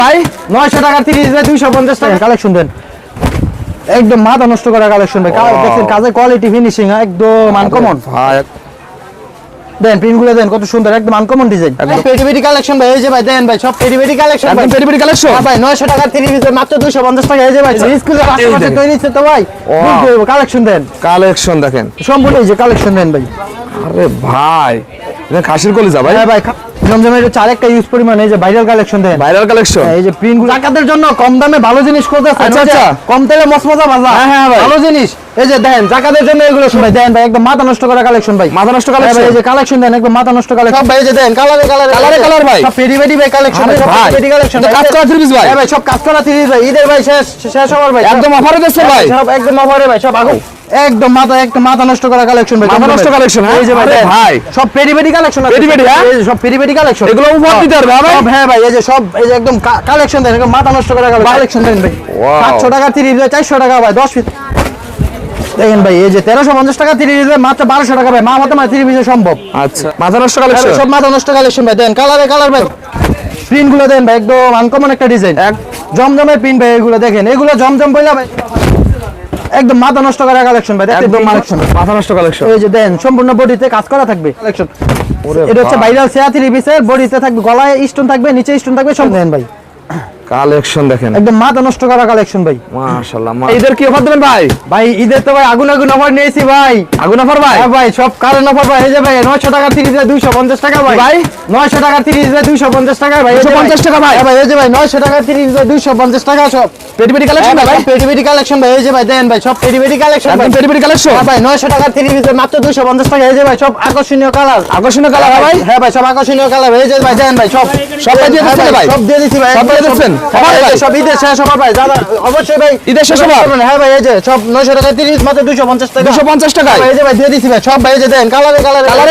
ভাই 900 টাকা 30 250 টাকা কালেকশন দেন একদম মাথা নষ্ট করা কালেকশন ভাই দেখেন কাজের কোয়ালিটি ফিনিশিং একদম আনকমন ভাই দেন প্রিন্টগুলো দেন কত সুন্দর একদম আনকমন ডিজাইন পেটিপেটি কালেকশন ভাই এই যে ভাই দেন ভাই সব পেটিপেটি কালেকশন একদম পেটিপেটি কালেকশন ভাই 900 টাকা 30 মাত্র 250 টাকা এই যে ভাই স্কুলে পাশে তৈরি হচ্ছে তো ভাই কালেকশন দেন কালেকশন দেখেন সম্পূর্ণ এই যে কালেকশন দেন ভাই আরে ভাই এটা খাসির কলিজা ভাই হ্যাঁ ভাই জমজমের হচ্ছে আরেকটা ইউজ পরিমাণ এই যে ভাইরাল কালেকশন দেন ভাইরাল কালেকশন এই যে প্রিন্টগুলো জাকাতের জন্য কম দামে ভালো জিনিস করতেছেন আচ্ছা, আচ্ছা। কম তেলে মসমসা ভাজা হ্যাঁ ভাই। ভালো জিনিস এই যে দেন জাকাতের জন্য এগুলো ভাই দেন ভাই একদম মাথা নষ্ট করা কালেকশন ভাই মাথা নষ্ট হ্যাঁ কালেকশন ভাই এই যে কালেকন দেন একদম মাথা নষ্ট কালেকশন সব ভাই এই যে দেন কালারে কালার ভাই সব পেডি পেডি ভাই কালেকশন আরে সব ভাই, পেডি কালেকশন এটা কাজ করা 30 ভাই। হ্যাঁ ভাই সব কাজ করা 30 ভাই ঈদের ভাই শেষ হওয়ার ভাই একদম অফারে দিচ্ছে ভাই সব একদম অফারে ভাই সব আগুন একদম মাথা নষ্ট করা কালেকশন ভাই মাথা নষ্ট collection, হ্যাঁ? এই যে ভাই আরে দেন, ভাই। সব পেডি পেডি কালেকশন আছে পেডি পেডি, হ্যাঁ? এই যে সব পেডি পেডি কালেকশন এগুলো উপহার দিতে পারবে, হ্যাঁ ভাই? সব হ্যাঁ ভাই এই যে সব এই যে একদম কালেকশন দেন একদম মাথা নষ্ট করা কালেকশন দেন ভাই Wow. 700 টাকা 30 ভাই 400 টাকা ভাই 10 পিস দেখেন ভাই এই যে 1350 টাকা 30 ভাই মাত্র 1200 টাকা ভাই মা মত মা 30 পিসে সম্ভব আচ্ছা মাথা নষ্ট কালেকশন সব মাথা নষ্ট কালেকশন ভাই দেন কালার ভাই প্রিন্ট গুলো দেন ভাই একদম আনকমন একটা ডিজাইন এক জমজমের প্রিন্ট ভাই এগুলো দেখেন এগুলো জমজম বইলা ভাই একদম মাথা নষ্ট করা কালেকশন ভাই একদম কালেকশন মাথা নষ্ট কালেকশন এই যে দেন সম্পূর্ণ বডিতে কাজ করা থাকবে কালেকশন এটা হচ্ছে ভাইরাল সেয়াতি রিবিসের বডিতে থাকবে গলায় স্টোন থাকবে নিচে স্টোন থাকবে সব দেন ভাই কালেকশন দেখেন একদম মাথা নষ্ট করা কালেকশন ভাই মাশাআল্লাহ এদের কি অফার দিবেন ভাই ভাই ঈদের তো ভাই আগুন অফার নিয়েছি ভাই আগুন অফার ভাই হ্যাঁ ভাই সব কারেন্ট অফার ভাই এই যে ভাই 900 টাকা 30 250 টাকা ভাই ভাই 900 টাকা 30 250 টাকা ভাই 250 টাকা ভাই হ্যাঁ ভাই এই যে ভাই 900 টাকা 30 250 টাকা সব পেটিপেটি কালেকশন হ্যাঁ ভাই পেটিপেটি কালেকশন ভাই এই যে ভাই দেন ভাই সব পেটিপেটি কালেকশন একদম পেটিপেটি কালেকশন হ্যাঁ ভাই 900 টাকা 30 মাত্র 250 টাকা এই যে ভাই সব আকর্ষণীয় কালার আকর্ষণীয় কালার ভাই হ্যাঁ ভাই সব আকর্ষণীয় কালার এই যে ভাই দেন ভাই সব ভাই দিয়ে দিচ্ছেন ভাই সব দিয়ে দিছি ভাই সব দিয়ে দিচ্ছেন হ্যাঁ ভাই, ভাই সব ঈদের শেষ হবার ভাই দাদা অবশ্যই ভাই ঈদের শেষ হবার? হ্যাঁ ভাই এই যে সব 900 টাকা 30 মাত্র 250 টাকা 250 টাকায় এই যে ভাই দিয়ে দিছি ভাই সব ভাই এই যে দেন কালারে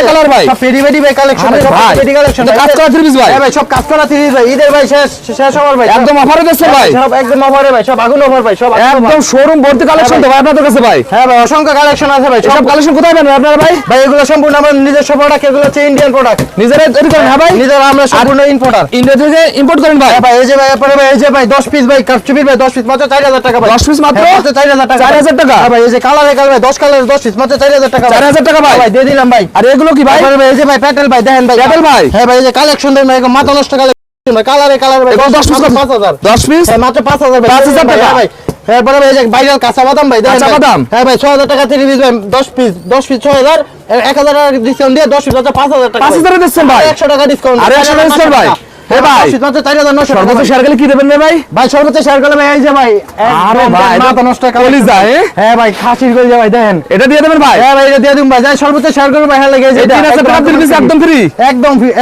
কালার ভাই। সব পেডি ভাই কালেকশন আরে ভাই, পেডি কালেকশন এটা কাজ করা 30 ভাই। হ্যাঁ ভাই সব কাজ করা 30 ভাই ঈদের ভাই শেষ হবার ভাই একদম অফারে দিচ্ছে ভাই সব একদম অফারে ভাই সব আগুন অফার ভাই সব একদম শোরুম ভর্তি কালেকশন তো ভাই আপনাদের কাছে ভাই হ্যাঁ ভাই অসংখ্য কালেকশন আছে ভাই সব কালেকশন কোথায় পাবেন আপনারা ভাই ভাই এগুলো সম্পূর্ণ আমার নিজস্ব প্রোডাক্ট এগুলো হচ্ছে ইন্ডিয়ান প্রোডাক্ট নিজেরাই তৈরি করেন হ্যাঁ ভাই নিজেরা আমরা সম্পূর্ণ ইম্পোর্টার ইন্ডিয়া থেকে ইম্পোর্ট করেন ভাই ভাই এই যে ভাই পরে ভাই এই যে ভাই 10 পিস ভাই কাপচুপির ভাই 10 পিস মাত্র 4000 টাকা ভাই 10 পিস মাত্র? হ্যাঁ, মাত্র 4000 টাকা 4000 টাকা? হ্যাঁ ভাই এই যে কালারে ভাই 10 কালারে 10 পিস মাত্র 4000 টাকা 4000 টাকা ভাই? ভাই দিয়ে দিলাম ভাই আর এগুলো কি ভাই তারপরে ভাই এই যে ভাই প্যাটেল ভাই দেখেন ভাই প্যাটেল ভাই? হ্যাঁ ভাই এই যে কালেকশন দেন ভাই একদম মাথা নষ্ট কালেকশন ভাই কালারে ভাই এগুলো 10 পিস মাত্র কত? 5000 10 পিস হ্যাঁ মাত্র 5000 ভাই 5000 টাকা? হ্যাঁ ভাই এরপরে ভাই এই যে ভাইরাল কাঁচা বাদাম ভাই দেখেন কাঁচা ভাই। বাদাম? হ্যাঁ ভাই 6000 টাকা 30 পিস ভাই 10 পিস 6000 1000 টাকা ডিসকাউন্ট দিয়ে 10 পিস মাত্র 5000 টাকা 5000 এ দিচ্ছেন ভাই 100 টাকা ডিসকাউন্ট আরে 100 টাকা discount ভাই? এ ভাই, 10 পিস মাত্র 4900 টাকা সর্বোচ্চ শেয়ার গেলে কি দেবেন রে ভাই ভাই সর্বোচ্চ শেয়ার করলে ভাই এই যে ভাই আরে ভাই, এটা মাথা নষ্ট কলিজা, হ্যাঁ ভাই খাসির কলিজা ভাই দেখেন এটা দিয়ে দেবেন ভাই হ্যাঁ ভাই এটা দিয়ে দিন ভাই যাই সর্বোচ্চ শেয়ার করবে ভাই হ্যাঁ লাগে এই যে এই 3000 টাকা দিলে দিছে একদম ফ্রি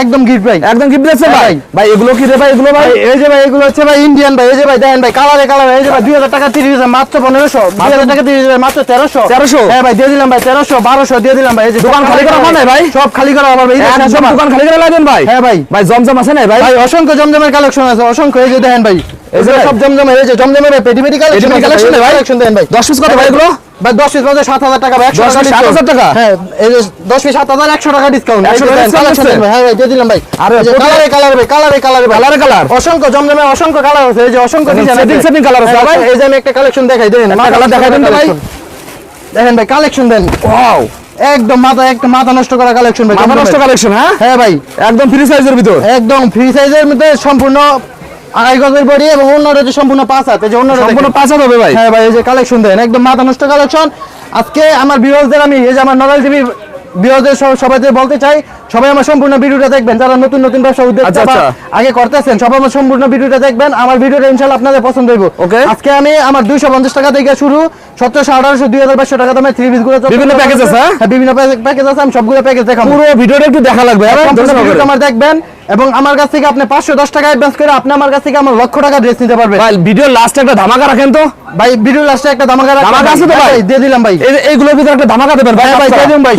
একদম গিফট ভাই একদম গিফট দিচ্ছেন ভাই ভাই এগুলো কি রে ভাই এগুলো ভাই এই যে ভাই এগুলো হচ্ছে ভাই ইন্ডিয়ান ভাই এই যে ভাই দেখেন ভাই কালারে এই যে ভাই 2000 টাকা 30 মাত্র 1500 2000 টাকা 30 মাত্র 1300 1300? হ্যাঁ ভাই দিয়ে দিলাম ভাই 1300 1200 দিয়ে দিলাম ভাই এই যে দোকান খালি করা হয় না ভাই? সব খালি করা হবে ভাই একদম দোকান খালি করে লাগবেন ভাই হ্যাঁ ভাই ভাই জমজম আছে না ভাই ভাই অসংখ্য জমজমের কালেকশন আছে অসংখ্য এই যে দেখেন ভাই এই যে ভাই? সব জমজমের এই যে জমজমের পেটিপেটি কালেকশন পেটিপেটি collection ভাই? কালেকশন দেন ভাই 10 পিস কত ভাই এগুলো ভাই 10 পিস মাত্র 7000 টাকা ভাই 100 10 পিস 7000 টাকা? হ্যাঁ এই যে 10 পিস 7000 100 টাকা ডিসকাউন্ট 100 টাকা discount আছে? হ্যাঁ ভাই দিয়ে দিলাম ভাই আরে এই যে কালারে ভাই কালারে কালার অসংখ্য জমজমের অসংখ্য কালার আছে এই যে অসংখ্য ডিজাইন setting color আছে ভাই? এই যে আমি একটা কালেকশন দেখাই দেন একটা colour দেখাই দেন তো ভাই? দেখেন ভাই কালেকশন দেন ওয়াও একদম মাথা নষ্ট করা কালেকশন ভাই মাথা নষ্ট কালেকশন হ্যাঁ হ্যাঁ ভাই একদম ফ্রি সাইজের ভিতর একদম ফ্রি সাইজের মধ্যে সম্পূর্ণ আড়াই গজের বডি এবং অন্যটা হচ্ছে সম্পূর্ণ 5 হাত এই যে অন্যটা সম্পূর্ণ 5000 হবে ভাই হ্যাঁ ভাই এই যে কালেকশন দেন একদম মাথা নষ্ট কালেকশন আজকে আমার ভিউয়ারদের আমি এই যে আমার নভেল টিভি ভিউয়ারদের সবাইকে বলতে চাই সবাই আমার সম্পূর্ণ ভিডিওটা দেখবেন যারা নতুন ব্যবসা উদ্যোগ আচ্ছা। আগে করতেছেন সবাই আমার সম্পূর্ণ ভিডিওটা দেখবেন আমার ভিডিওটা ইনশাআল্লাহ আপনাদের পছন্দ হইব Okay. আজকে আমি আমার 250 টাকা থেকে শুরু 1700 1800 2500 টাকা দামে 3 পিস গুলো বিভিন্ন প্যাকেজ আছে হ্যাঁ বিভিন্ন প্যাকেজ আছে আমি সবগুলো প্যাকেজ দেখাবো পুরো ভিডিওটা একটু দেখা লাগবে হ্যাঁ সম্পূর্ণ ভিডিওটা আমার দেখবেন এবং আমার কাছ থেকে আপনি 510 টাকা অ্যাডভান্স করে আপনি আমার কাছ থেকে আমার লক্ষ টাকা ড্রেস নিতে পারবেন ভাই ভিডিও লাস্টে একটা ধামাকা রাখেন তো ভাই ভিডিও লাস্টে একটা ধামাকা আছে তো ভাই? দিয়ে দিলাম ভাই এইগুলোর ভিতরে একটা ধামাকা দেবেন ভাই ভাই দিয়ে দিন ভাই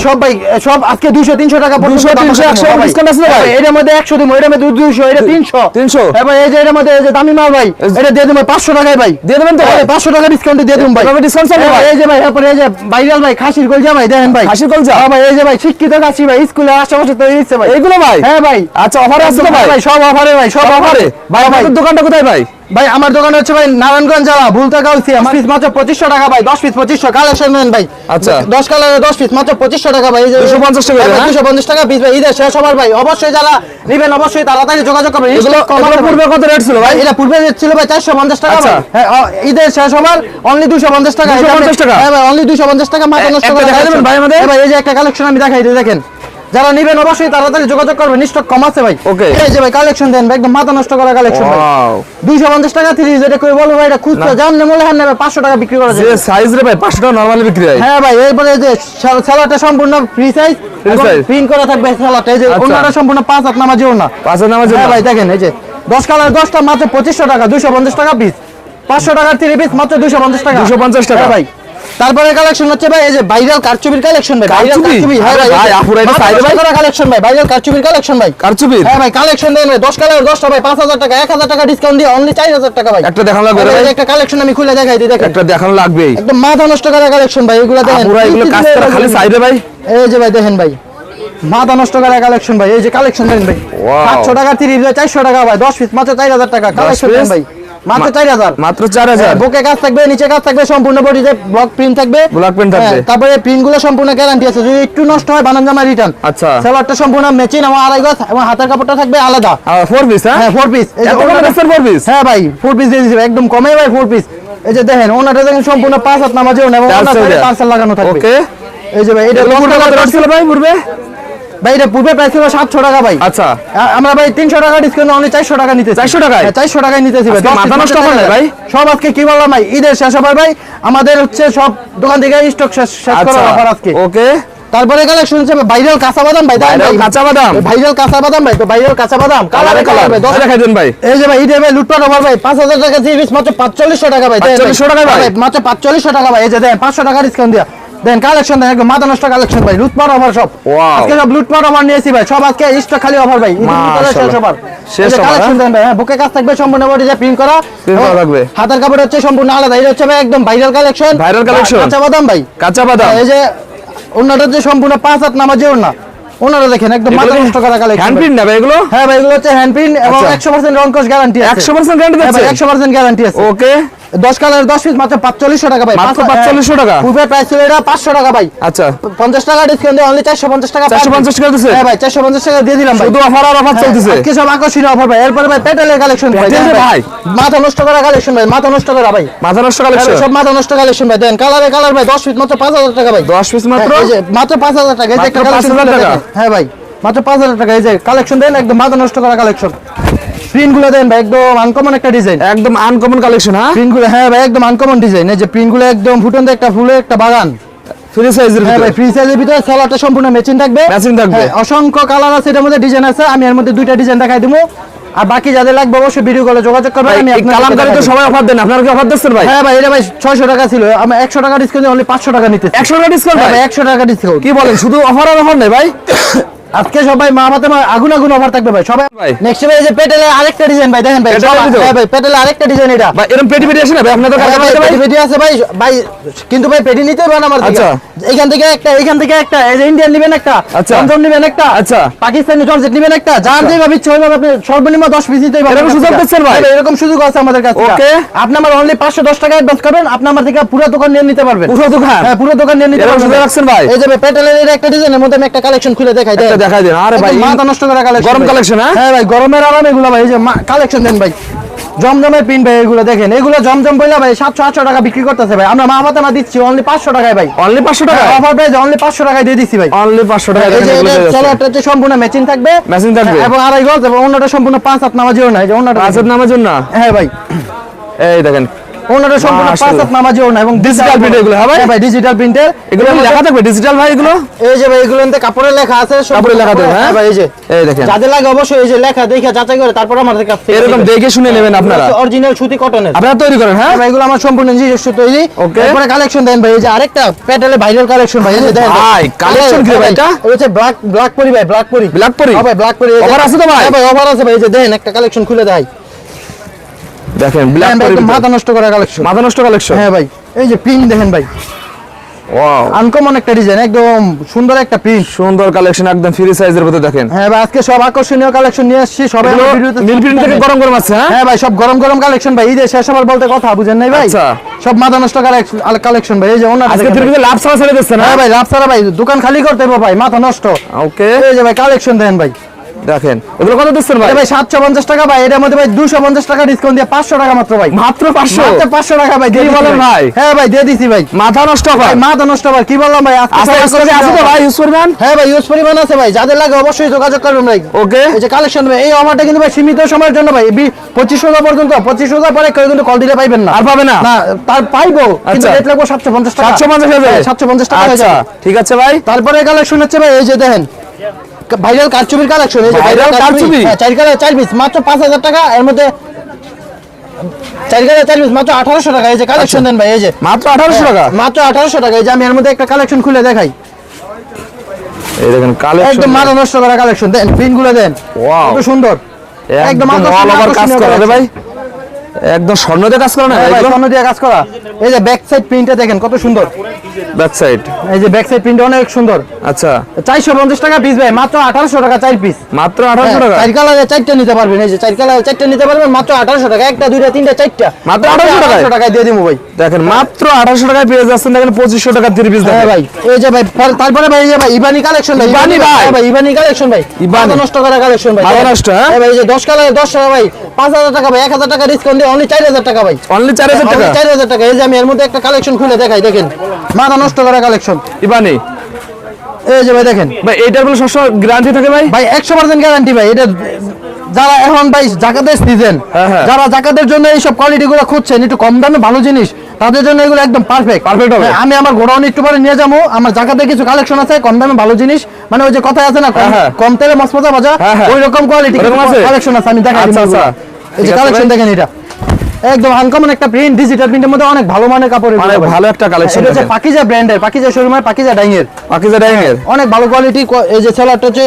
সব আজকে 200 300 টাকা 200 300 100 ডিসকাউন্ট আছে ভাই এর মধ্যে 100 দিমু এর মধ্যে 200 এটা 300 300 হ্যাঁ ভাই এই যে এর মধ্যে এই যে দামি মাল ভাই এটা দিয়ে দিন ভাই 500 টাকায় ভাই দিয়ে দেবেন তো ভাই 500 টাকা ডিসকাউন্ট দিয়ে দিন ভাই তবে ডিসকাউন্ট আছে ভাই এই যে ভাই তারপরে এই যে ভাইরাল ভাই খাসির কলজা ভাই দেখেন ভাই খাসির কলজা? হ্যাঁ ভাই এই যে ভাই শিক্ষিত খাসি ভাই স্কুলে আশেপাশে তৈরি হচ্ছে ভাই এইগুলো ভাই হ্যাঁ ভাই আচ্ছা অফার অফারে আছে তো ভাই? ভাই সব অফারে ভাই, সব অফারে ভাই আপনাদের দোকানটা কোথায় ভাই? ভাই আমার দোকান হচ্ছে ভাই নারায়ণগঞ্জ জেলা ভুলতা গাউসি। আমার পিস মাত্র 2500 টাকা ভাই, 10 পিস 2500 কালেকশন নেন ভাই। আচ্ছা। 10 কালারে 10 পিস মাত্র 2500 টাকা ভাই। এই যে 250 টাকা ভাই, না? 250 টাকা পিস ভাই। ঈদের শেষ হবার ভাই, অবশ্যই যারা নেবেন অবশ্যই তাড়াতাড়ি যোগাযোগ করবেন। এগুলো পূর্বে কত রেট ছিল ভাই? এটা পূর্বে রেট ছিল ভাই 450 টাকা আচ্ছা। ভাই। হ্যাঁ, ঈদের শেষ হবার অনলি 250 টাকা। 250 টাকা? হ্যাঁ ভাই, অনলি 250 টাকা মাত্র নষ্ট একটা করে দেখাই দেবেন ভাই আমাদের? ভাই এই যে একটা কালেকশন আমি দেখাই দিই, দেখেন। যারা নেবেন অবশ্যই তাড়াতাড়ি যোগাযোগ করবেন, স্টক কম আছে ভাই। Okay. এই যে ভাই কালেকশন দেন ভাই, একদম মাথা নষ্ট করা কালেকশন ভাই। ওয়াও 250 টাকা 3 যেটা কই বলবো ভাই, এটা খুচরা জান নেমলে হান নেবে 500 টাকা বিক্রি করা যে যায়। সাইজ রে ভাই 500 টাকা নরমালি বিক্রি হয়। হ্যাঁ ভাই, এরপরে এই যে সালোয়ারটা সম্পূর্ণ ফ্রি সাইজ, size? প্রিন্ট করা থাকবে সালোয়ারটা। এই যে আচ্ছা। ওন্নাটা সম্পূর্ণ 5 হাত নামাজি ওন্না। পাঁচের নামাজ হ্যাঁ ভাই দেখেন, এই যে 10 কালার 10টা মাত্র 2500 টাকা, 250 টাকা পিস। 500 টাকার 3 পিস মাত্র 250 টাকা। 250 টাকা। হ্যাঁ ভাই। তারপরে কালেকশন হচ্ছে ভাই এই যে ভাইরাল কারচুপির কালেকশন ভাই। ভাইরাল কারচুপি? কারচুপি, হ্যাঁ ভাই। ভাই, আপুরা এটা চাইলে ভাই? কালেকশন ভাই, ভাইরাল কারচুপির কালেকশন ভাই। কারচুপির? হ্যাঁ ভাই, কালেকশন দেন ভাই। 10 কালার 10টা ভাই 5000 টাকা, 1000 টাকা ডিসকাউন্ট দিয়ে অনলি 4000 টাকা ভাই। একটা দেখানো লাগবে রে এই ভাই? যে একটা কালেকশন আমি খুলে দেখাই দিই, দেখেন। একটা দেখানো লাগবেই। একদম মাথা নষ্ট করা কালেকশন ভাই, এগুলো দেখেন। আপুরা এগুলো কাজ করা খালি সাইডে ভাই। এই যে ভাই দেখেন ভাই, মাথা নষ্ট করা কালেকশন ভাই। এই যে কালেকশন দেন ভাই। Wow. 700 টাকা 30 400 টাকা ভাই, 10 পিস মাত্র 4000 টাকা কালেকশন দেন piece? ভাই। মাত্র 4000। মাত্র 4000। বুকে কাজ থাকবে, নিচে কাজ থাকবে, সম্পূর্ণ বডিতে ব্লক প্রিন্ট থাকবে। Block print থাকবে। হ্যাঁ, তারপরে প্রিন্ট গুলো সম্পূর্ণ গ্যারান্টি আছে, যদি একটু নষ্ট হয় বানান জামা রিটার্ন। আচ্ছা। সালোয়ারটা সম্পূর্ণ ম্যাচিং এবং আড়াই গজ এবং হাতের কাপড়টা থাকবে আলাদা। 4 পিস হ্যাঁ? হ্যাঁ 4 পিস। এই যে এত কমে দিচ্ছেন 4 পিস? হ্যাঁ ভাই 4 পিস দিয়ে দিছি একদম কমে ভাই 4 পিস। এই যে দেখেন ওনাটা দেখেন সম্পূর্ণ 5 হাত নামাজে এবং পার্সেল লাগানো থাকবে। ওকে। এই যে ভাই এটা এগুলো পূর্বে কত রেট ছিল ভাই পূর্বে? ভাই এটা পূর্বে প্রাইস ছিল 700 টাকা ভাই। আচ্ছা। আমরা ভাই 300 টাকা ডিসকাউন্ট অনলি 400 টাকা নিতেছি। 400 টাকায়? হ্যাঁ 400 টাকায় নিতেছি ভাই। আজকে মাথা নষ্ট করে না ভাই? সব আজকে কি বললাম ভাই, ঈদের শেষ হবার ভাই আমাদের হচ্ছে সব দোকান থেকে স্টক শেষ করার অফার আজকে। ওকে। তারপরে কালেকশন হচ্ছে ভাইরাল কাঁচা বাদাম ভাই। ভাইরাল কাঁচা বাদাম? ভাইরাল কাঁচা বাদাম ভাই। তো ভাইরাল কাঁচা বাদাম কালারে কালার ভাই। দেখাই দেন ভাই। এই যে ভাই ঈদে ভাই লুটপাট অফার ভাই, 5000 টাকা 3 পিস মাত্র 4500 টাকা ভাই। 4500 টাকা ভাই? মাত্র 4500 টাকা ভাই। এই যে দেন 500 টাকা ডিসকাউন্ট দিয়া দেন কালেকশন দেন, একদম মাথা নষ্ট কালেকশন ভাই। লুটপাট অফার সব। Wow. আজকে সব লুটপাট অফার নিয়েছি ভাই, সব আজকে স্টক খালি অফার ভাই। ঈদের ভিতরে শেষ অফার। শেষ offer, কালেকশন দেন ভাই। হ্যাঁ বুকে কাজ থাকবে, সম্পূর্ণ বডিতে প্রিন্ট করা। Print করা থাকবে। হাতের কাপড় হচ্ছে সম্পূর্ণ আলাদা। এটা হচ্ছে ভাই একদম ভাইরাল কালেকশন। Viral collection? কাঁচা বাদাম ভাই। কাঁচা বাদাম? এই যে ওনাটা হচ্ছে সম্পূর্ণ 5 হাত নামাজে ওনা। ওনারা দেখেন একদম মাথা নষ্ট করা কালেকশন। হ্যান্ড প্রিন্ট না ভাই এগুলো? হ্যাঁ ভাই এগুলো হচ্ছে হ্যান্ড প্রিন্ট এবং আচ্ছা। 100% রং কস গ্যারান্টি আছে। 100% গ্যারান্টি হ্যাঁ ভাই, দিচ্ছে? 100% গ্যারান্টি আছে। ওকে। 10 কালার 10 পিস মাত্র 4500 টাকা ভাই। মাত্র 4500 টাকা? পূর্বে প্রাইস ছিল এটা 500 টাকা ভাই। আচ্ছা। 50 টাকা ডিসকাউন্ট দিয়ে অনলি 450 টাকা। 450 টাকা দিচ্ছে? হ্যাঁ ভাই 450 টাকা দিয়ে দিলাম ভাই। শুধু অফার আর অফার চলতেছে। আজকে সব আকর্ষণীয় অফার ভাই। এরপরে ভাই পেটেলের কালেকশন ভাই। পেটেল দেখেন ভাই? মাথা নষ্ট করা কালেকশন ভাই, মাথা নষ্ট করা ভাই। মাথা নষ্ট কালেকশন? সব মাথা নষ্ট কালেকশন ভাই। দেন কালারে কালার ভাই 10 পিস মাত্র 5000 টাকা ভাই। 10 পিস মাত্র? এই যে মাত্র 5000 টাকা। এই যে একটা মাত্র কালেকশন 5000 টাকা? হ্যাঁ ভাই মাত্র 5000 টাকা। এই যে কালেকশন দেন একদম মাথা নষ্ট করা কালেকশন। প্রিন্ট গুলো দেন ভাই, একদম আনকমন একটা ডিজাইন। একদম আনকমন কালেকশন হ্যাঁ? প্রিন্ট গুলো হ্যাঁ ভাই একদম আনকমন ডিজাইন। এই যে প্রিন্ট গুলো একদম ফুটন্ত একটা ফুলের একটা বাগান। ফ্রি সাইজের হ্যাঁ ভাই ভিতরে? ফ্রি সাইজের ভিতরে সালোয়ারটা সম্পূর্ণ ম্যাচিং থাকবে। ম্যাচিং থাকবে? হ্যাঁ, অসংখ্য কালার আছে এটার মধ্যে, ডিজাইন আছে। আমি এর মধ্যে 2টা ডিজাইন দেখাই দিবো। আর বাকি যাদের লাগবে অবশ্যই ভিডিও কলে যোগাযোগ করবেন। আমি এই কালামকারী তো সবাই অফার দেন, আপনারা কি অফার দিচ্ছেন ভাই? হ্যাঁ ভাই এটা ভাই 600 টাকা ছিল, আমি 100 টাকা ডিসকাউন্ট দিয়ে অনলি 500 টাকা নিতে। 100 টাকা ডিসকাউন্ট হ্যাঁ ভাই? ভাই 100 টাকা ডিসকাউন্ট। কি বলেন, শুধু অফার আর অফার নেই ভাই? আজকে সবাই মা মাতে আগুন আগুন অফার থাকবে ভাই সবাই। ভাই। নেক্সট ভাই এই যে পেটেলের আরেকটা ডিজাইন ভাই, দেখেন ভাই। পেটেলের ভিতর? হ্যাঁ ভাই পেটেলের আরেকটা ডিজাইন এটা। ভাই এরকম পেটি পেটি আসে না ভাই আপনাদের কাছে? হ্যাঁ ভাই, ভাই পেটি আছে ভাই ভাই, কিন্তু ভাই পেটি নিতে হবে না আমার থেকে। আচ্ছা। এখান থেকে একটা, এখান থেকে একটা, এই যে ইন্ডিয়ান নেবেন একটা, আচ্ছা। জমজম নেবেন একটা, আচ্ছা। পাকিস্তানি জর্জেট নেবেন একটা, যার যেভাবে ইচ্ছে ওইভাবে আপনি সর্বনিম্ন 10 পিস নিতেই পারবেন। এরকম সুযোগ দিচ্ছেন ভাই? হ্যাঁ, এরকম সুযোগ আছে আমাদের কাছে। ওকে। আপনি আমার অনলি 510 টাকা অ্যাডভান্স করবেন, আপনি আমার থেকে পুরো দোকান নিয়ে নিতে পারবেন। পুরো দোকান? হ্যাঁ পুরো দোকান নিয়ে নিতে এরকম পারবেন। সুযোগ রাখছেন ভাই? এই যে ভাই পেটেলের এর একটা ডিজাইনের মধ্যে আমি একটা কালেকশন খুলে দেখাই দেন। একটা দেখাই দেন। আরে ভাই একদম মাথা নষ্ট করা কালেকশন। গরম কালেকশন হ্যাঁ? হ্যাঁ ভাই গরমের আরাম এগুলো ভাই। এই যে কালেকশন দেন ভাই, জমজমের পিন ভাই। এগুলো দেখেন, এগুলো জমজম বইলা ভাই 700-800 টাকা বিক্রি করতেছে ভাই। আমরা মা মাতে না দিচ্ছি অনলি 500 টাকায় ভাই। অনলি 500 টাকা? অফার প্রাইস অনলি 500 টাকায় দিয়ে দিচ্ছি ভাই। অনলি 500 টাকা এই যে দেখেন এগুলো এটা দিয়ে চলো যাচ্ছে। একটা হচ্ছে সম্পূর্ণ ম্যাচিং থাকবে। ম্যাচিং থাকবে? এবং আড়াই গজ এবং অন্যটা সম্পূর্ণ 5 হাত নামাজিও না। এই যে অন্যটা পাঁচের নামের জন্য? হ্যাঁ ভাই এই দেখেন অন্যটা সম্পূর্ণ 5 হাত নামাজিও না এবং ডিজিটাল প্রিন্ট এগুলো হ্যাঁ ভাই? হ্যাঁ ভাই ডিজিটাল প্রিন্টের। এগুলো লেখা থাকবে ডিজিটাল ভাই এগুলো? এই যে ভাই এগুলোতে কাপড়ে লেখা আছে, কাপড়ে লেখা দেবে হ্যাঁ ভাই। এই যে এই দেখেন যাদের লাগে অবশ্যই এই যে লেখা দেখে যাচাই করে তারপর আমাদের কাছ থেকে এরকম দেখে শুনে নেবেন আপনারা। অরিজিনাল সুতি কটনের আপনারা তৈরি করেন হ্যাঁ? ভাই এগুলো আমার সম্পূর্ণ নিজস্ব তৈরি। ওকে। এরপরে কালেকশন দেন ভাই, এই যে আরেকটা প্যাটেলে ভাইরাল কালেকশন ভাই। এই যে দেখেন ভাই, collection কি ভাই এটা? এটা হচ্ছে ব্ল্যাক পরি ভাই, ব্ল্যাক পরি। ব্ল্যাক পরি? হ্যাঁ ভাই ব্ল্যাক পরি। Offer আছে তো ভাই? হ্যাঁ ভাই অফার আছে ভাই। এই যে দেখেন একটা কালেকশন খুলে দেয়। দেখেন ব্ল্যাক হ্যাঁ ভাই, একদম মাথা নষ্ট করা কালেকশন। মাথা নষ্ট কালেকশন? হ্যাঁ ভাই এই যে প্রিন্ট দেখেন ভাই, ওয়াও, আনকমন একটা ডিজাইন, একদম সুন্দর একটা প্রিন্ট। সুন্দর কালেকশন, একদম ফ্রি সাইজের মধ্যে দেখেন। হ্যাঁ ভাই, আজকে সব আকর্ষণীয় কালেকশন নিয়ে আসছি, সবাই আমার ভিডিওতে মিল প্রিন্ট থেকে গরম গরম আছে। হ্যাঁ হ্যাঁ ভাই, সব গরম গরম কালেকশন ভাই, ঈদের শেষ হবার বলতে কথা বুঝেন নাই ভাই। আচ্ছা। সব মাথা নষ্ট কালেকশন ভাই, এই যে ওনার আজকে তুমি লাভ ছাড়া ছেড়ে দিচ্ছেন। হ্যাঁ ভাই, লাভ ছাড়া ভাই, দোকান খালি করতে হবে ভাই, মাথা নষ্ট। ওকে, এই যে ভাই কালেকশন দেন ভাই, দেখেন এগুলো কত দিচ্ছেন ভাই? এটা ভাই 750 টাকা ভাই, এটার মধ্যে ভাই 250 টাকা ডিসকাউন্ট দিয়ে 500 টাকা মাত্র ভাই। মাত্র 500? মাত্র 500 টাকা ভাই, দিয়ে কি দিছি বলেন ভাই? হ্যাঁ ভাই, দিয়ে দিছি ভাই। মাথা নষ্ট ভাই ভাই, মাথা নষ্ট ভাই, কি বললাম ভাই, আজকে আচ্ছা সব স্টকে আছে তো ভাই ইউজ করবেন? হ্যাঁ ভাই, ইউজ পরিমাণ আছে ভাই, যাদের লাগে অবশ্যই যোগাযোগ করবেন ভাই। ওকে, এই যে কালেকশন ভাই, এই অফারটা কিন্তু ভাই সীমিত সময়ের জন্য ভাই, 2500 পর্যন্ত, 2500 পরে কেউ কিন্তু কল দিলে পাইবেন না। আর পাবে না? না, তার পাইবো, কিন্তু আচ্ছা। রেট লাগবে 750 টাকা। 750 হয়ে যাবে? 750 টাকা হয়ে আচ্ছা যাবে। ঠিক আছে ভাই। তারপরে কালেকশন হচ্ছে ভাই, এই যে দেখেন ভাইরাল কারচুপির কালেকশন, এই যে Viral কারচুপি? হ্যাঁ, 4 কালার 4 পিস মাত্র 5000 টাকা, এর মধ্যে 4 কালার 4 পিস মাত্র 1800 টাকা। এই যে কালেকশন দেন ভাই, এই যে মাত্র 1800 টাকা? মাত্র 1800 টাকা। এই যে আমি এর মধ্যে একটা কালেকশন খুলে দেখাই, এই দেখেন কালেকশন, একদম মাথা নষ্ট করা কালেকশন, দেন পিন গুলো দেন, ওয়াও, কত সুন্দর, একদম অল আকর্ষণীয় ওভার কাজ করা রে ভাই, একদম স্বর্ণ দিয়ে কাজ করা না হ্যাঁ ভাই, এগুলো? স্বর্ণ দিয়ে কাজ করা। এই যে ব্যাক সাইড প্রিন্টটা দেখেন কত সুন্দর, ব্যাক সাইড, এই যে ব্যাক সাইড প্রিন্ট অনেক সুন্দর। আচ্ছা 450 টাকা পিস ভাই, মাত্র 1800 টাকা 4 পিস। মাত্র 1800 টাকা? 4 কালারে 4টা নিতে পারবেন, এই যে 4 কালারে 4টা নিতে পারবেন মাত্র 1800 টাকা, একটা দুইটা তিনটা 4টা মাত্র 1800 টাকায়? টাকায় দিয়ে দিবো ভাই। দেখেন মাত্র 1800 টাকায় পেয়ে যাচ্ছেন, দেখেন 2500 টাকা 3 পিস হ্যাঁ দেখেন ভাই, এই যে ভাই তারপরে ভাই, এই যে ভাই ইবানি কালেকশন ভাই, ইবানি ভাই? হ্যাঁ ভাই, ইবানি কালেকশন ভাই, ইবানি। মাথা নষ্ট করা কালেকশন ভাই, মাথা নষ্ট, হ্যাঁ? ভাই, এই যে 10 কালারে 10 টাকা ভাই, 5000 টাকা ভাই, 1000 টাকা ডিসকাউন্ট দিয়ে অনলি 4000 টাকা ভাই, অনলি 4000 টাকা? 4000 টাকা। এই যে আমি এর মধ্যে একটা কালেকশন খুলে দেখাই, দেখেন মাথা নষ্ট করা কালেকশন, ইবানি এই যে ভাই দেখেন ভাই, এইটার কোনো সবসময় গ্যারান্টি থাকে ভাই? ভাই 100% গ্যারান্টি ভাই। এটা যারা এখন ভাই জাকাতের সিজন, হ্যাঁ, হ্যাঁ। যারা জাকাতের জন্য এইসব কোয়ালিটি গুলো খুঁজছেন, একটু কম দামে ভালো জিনিস, তাদের জন্য এগুলো একদম পারফেক্ট Perfect হবে। আমি আমার গোডাউন একটু পরে নিয়ে যাবো, আমার জাকাতের কিছু কালেকশন আছে কম দামে ভালো জিনিস, মানে ওই যে কথা আছে না, হ্যাঁ, হ্যাঁ। কম তেলে মশমশা ভাজা, হ্যাঁ, হ্যাঁ। ওই রকম কোয়ালিটি ওরকম আছে? কালেকশন আছে, আমি দেখাই আচ্ছা, দিবো আচ্ছা। এগুলো। এই ঠিক যে আছে কালেকশন ভাই। দেখেন, এটা একদম আনকমন একটা প্রিন্ট, ডিজিটাল প্রিন্টের মধ্যে অনেক ভালো মানের কাপড়, মানে ভালো একটা কালেকশন, এটা হচ্ছে পাকিজা ব্র্যান্ডের, পাকিজা শোরুমের, পাকিজা ডাইং এর, পাকিজা ডাইং এর অনেক ভালো কোয়ালিটি। এই যে সেলারটা হচ্ছে